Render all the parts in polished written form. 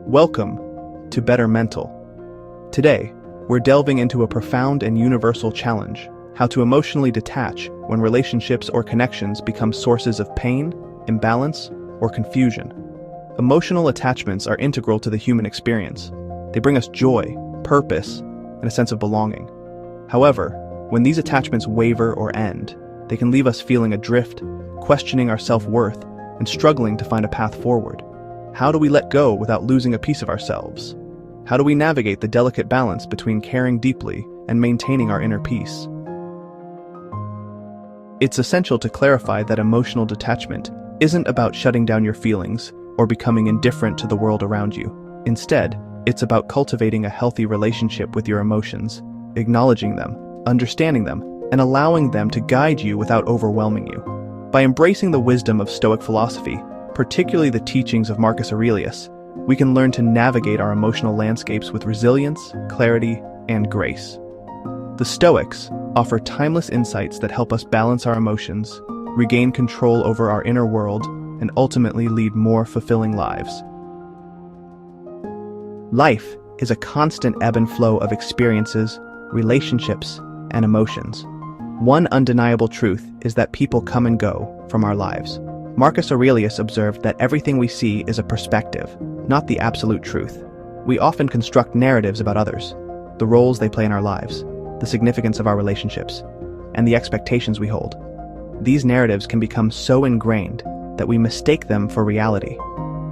Welcome to Better Mental. Today, we're delving into a profound and universal challenge: how to emotionally detach when relationships or connections become sources of pain, imbalance, or confusion. Emotional attachments are integral to the human experience. They bring us joy, purpose, and a sense of belonging. However, when these attachments waver or end, they can leave us feeling adrift, questioning our self-worth, and struggling to find a path forward. How do we let go without losing a piece of ourselves? How do we navigate the delicate balance between caring deeply and maintaining our inner peace? It's essential to clarify that emotional detachment isn't about shutting down your feelings or becoming indifferent to the world around you. Instead, it's about cultivating a healthy relationship with your emotions, acknowledging them, understanding them, and allowing them to guide you without overwhelming you. By embracing the wisdom of Stoic philosophy, particularly the teachings of Marcus Aurelius, we can learn to navigate our emotional landscapes with resilience, clarity, and grace. The Stoics offer timeless insights that help us balance our emotions, regain control over our inner world, and ultimately lead more fulfilling lives. Life is a constant ebb and flow of experiences, relationships, and emotions. One undeniable truth is that people come and go from our lives. Marcus Aurelius observed that everything we see is a perspective, not the absolute truth. We often construct narratives about others, the roles they play in our lives, the significance of our relationships, and the expectations we hold. These narratives can become so ingrained that we mistake them for reality.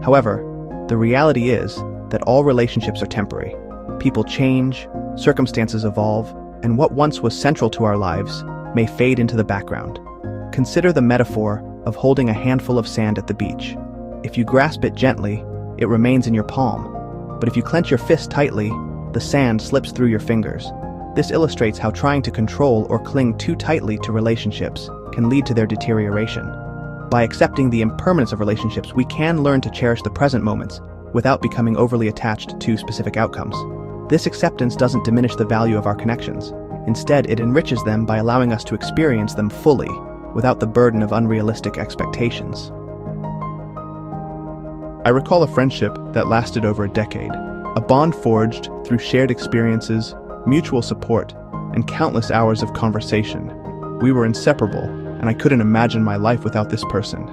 However, the reality is that all relationships are temporary. People change, circumstances evolve, and what once was central to our lives may fade into the background. Consider the metaphor of holding a handful of sand at the beach. If you grasp it gently, it remains in your palm. But if you clench your fist tightly, the sand slips through your fingers. This illustrates how trying to control or cling too tightly to relationships can lead to their deterioration. By accepting the impermanence of relationships, we can learn to cherish the present moments without becoming overly attached to specific outcomes. This acceptance doesn't diminish the value of our connections. Instead, it enriches them by allowing us to experience them fully, without the burden of unrealistic expectations. I recall a friendship that lasted over a decade, a bond forged through shared experiences, mutual support, and countless hours of conversation. We were inseparable, and I couldn't imagine my life without this person.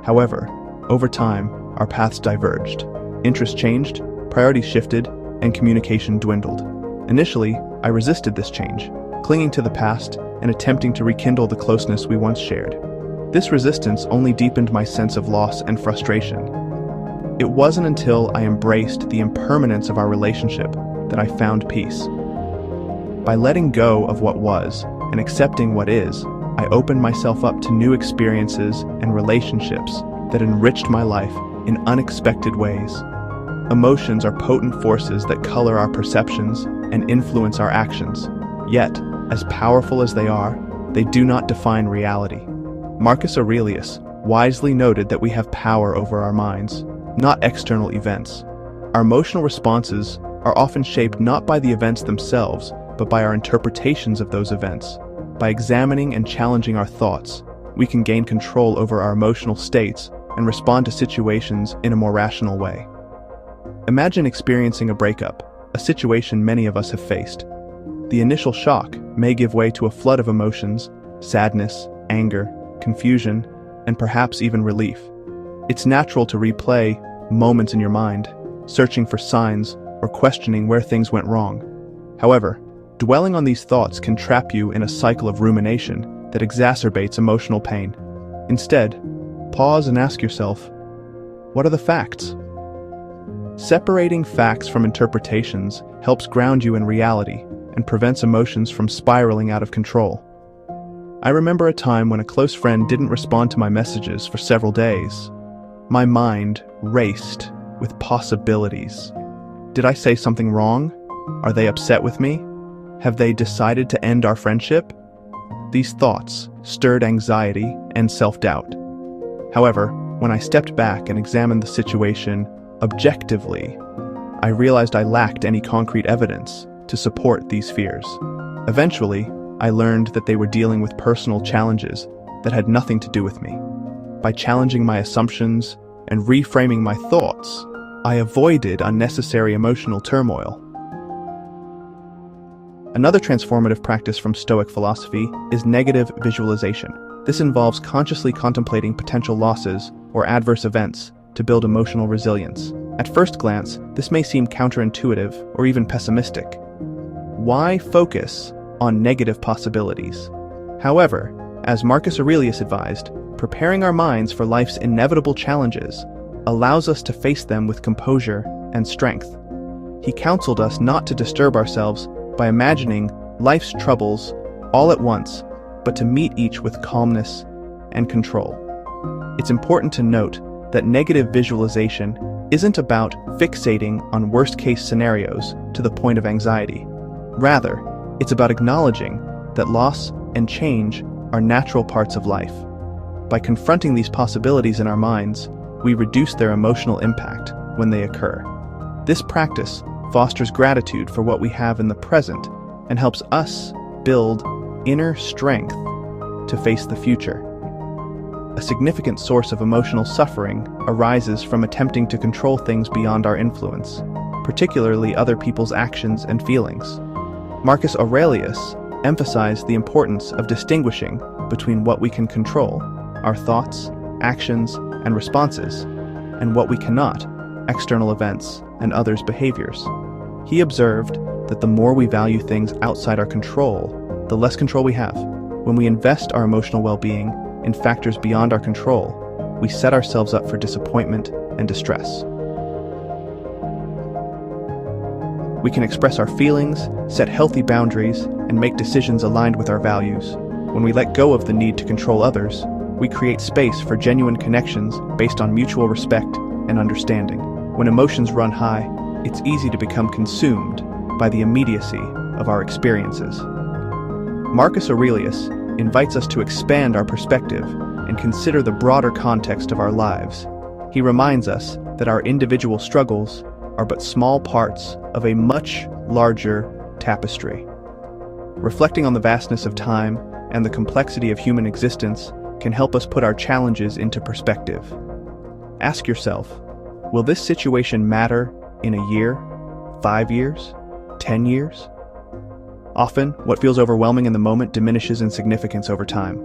However, over time, our paths diverged. Interests changed, priorities shifted, and communication dwindled. Initially, I resisted this change, clinging to the past and attempting to rekindle the closeness we once shared. This resistance only deepened my sense of loss and frustration. It wasn't until I embraced the impermanence of our relationship that I found peace. By letting go of what was and accepting what is, I opened myself up to new experiences and relationships that enriched my life in unexpected ways. Emotions are potent forces that color our perceptions and influence our actions. Yet, as powerful as they do not define reality. Marcus Aurelius wisely noted that we have power over our minds, not external events. Our emotional responses are often shaped not by the events themselves, but by our interpretations of those events. By examining and challenging our thoughts, we can gain control over our emotional states and respond to situations in a more rational way. Imagine experiencing a breakup, a situation many of us have faced. The initial shock may give way to a flood of emotions: sadness, anger, confusion, and perhaps even relief. It's natural to replay moments in your mind, searching for signs or questioning where things went wrong. However, dwelling on these thoughts can trap you in a cycle of rumination that exacerbates emotional pain. Instead, pause and ask yourself, what are the facts? Separating facts from interpretations helps ground you in reality and prevents emotions from spiraling out of control. I remember a time when a close friend didn't respond to my messages for several days. My mind raced with possibilities. Did I say something wrong? Are they upset with me? Have they decided to end our friendship? These thoughts stirred anxiety and self-doubt. However, when I stepped back and examined the situation objectively, I realized I lacked any concrete evidence to support these fears. Eventually, I learned that they were dealing with personal challenges that had nothing to do with me. By challenging my assumptions and reframing my thoughts, I avoided unnecessary emotional turmoil. Another transformative practice from Stoic philosophy is negative visualization. This involves consciously contemplating potential losses or adverse events to build emotional resilience. At first glance, this may seem counterintuitive or even pessimistic. Why focus on negative possibilities? However, as Marcus Aurelius advised, preparing our minds for life's inevitable challenges allows us to face them with composure and strength. He counseled us not to disturb ourselves by imagining life's troubles all at once, but to meet each with calmness and control. It's important to note that negative visualization isn't about fixating on worst-case scenarios to the point of anxiety. Rather, it's about acknowledging that loss and change are natural parts of life. By confronting these possibilities in our minds, we reduce their emotional impact when they occur. This practice fosters gratitude for what we have in the present and helps us build inner strength to face the future. A significant source of emotional suffering arises from attempting to control things beyond our influence, particularly other people's actions and feelings. Marcus Aurelius emphasized the importance of distinguishing between what we can control, our thoughts, actions, and responses, and what we cannot, external events and others' behaviors. He observed that the more we value things outside our control, the less control we have. When we invest our emotional well-being in factors beyond our control, we set ourselves up for disappointment and distress. We can express our feelings, set healthy boundaries, and make decisions aligned with our values. When we let go of the need to control others, we create space for genuine connections based on mutual respect and understanding. When emotions run high, it's easy to become consumed by the immediacy of our experiences. Marcus Aurelius invites us to expand our perspective and consider the broader context of our lives. He reminds us that our individual struggles are but small parts of a much larger tapestry. Reflecting on the vastness of time and the complexity of human existence can help us put our challenges into perspective. Ask yourself, will this situation matter in a year, 5 years, 10 years? Often, what feels overwhelming in the moment diminishes in significance over time.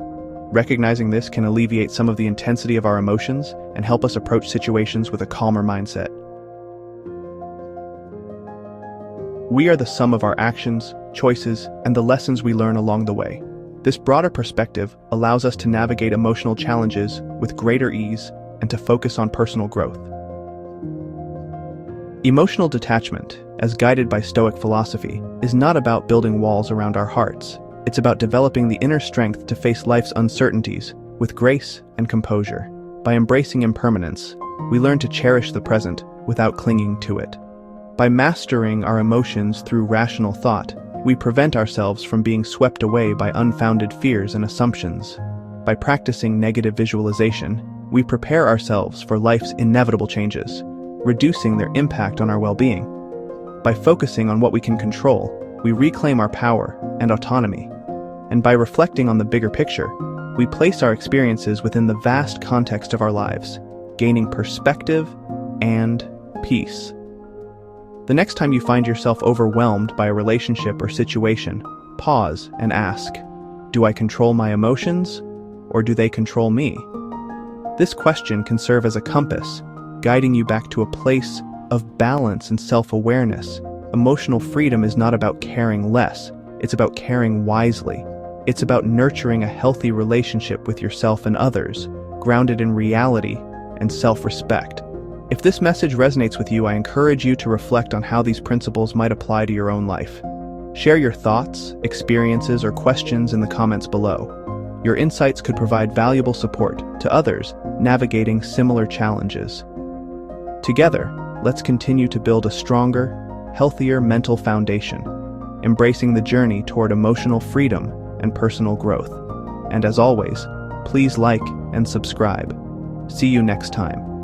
Recognizing this can alleviate some of the intensity of our emotions and help us approach situations with a calmer mindset. We are the sum of our actions, choices, and the lessons we learn along the way. This broader perspective allows us to navigate emotional challenges with greater ease and to focus on personal growth. Emotional detachment, as guided by Stoic philosophy, is not about building walls around our hearts. It's about developing the inner strength to face life's uncertainties with grace and composure. By embracing impermanence, we learn to cherish the present without clinging to it. By mastering our emotions through rational thought, we prevent ourselves from being swept away by unfounded fears and assumptions. By practicing negative visualization, we prepare ourselves for life's inevitable changes, reducing their impact on our well-being. By focusing on what we can control, we reclaim our power and autonomy. And by reflecting on the bigger picture, we place our experiences within the vast context of our lives, gaining perspective and peace. The next time you find yourself overwhelmed by a relationship or situation, pause and ask, do I control my emotions, or do they control me? This question can serve as a compass, guiding you back to a place of balance and self-awareness. Emotional freedom is not about caring less, it's about caring wisely. It's about nurturing a healthy relationship with yourself and others, grounded in reality and self-respect. If this message resonates with you, I encourage you to reflect on how these principles might apply to your own life. Share your thoughts, experiences, or questions in the comments below. Your insights could provide valuable support to others navigating similar challenges. Together, let's continue to build a stronger, healthier mental foundation, embracing the journey toward emotional freedom and personal growth. And as always, please like and subscribe. See you next time.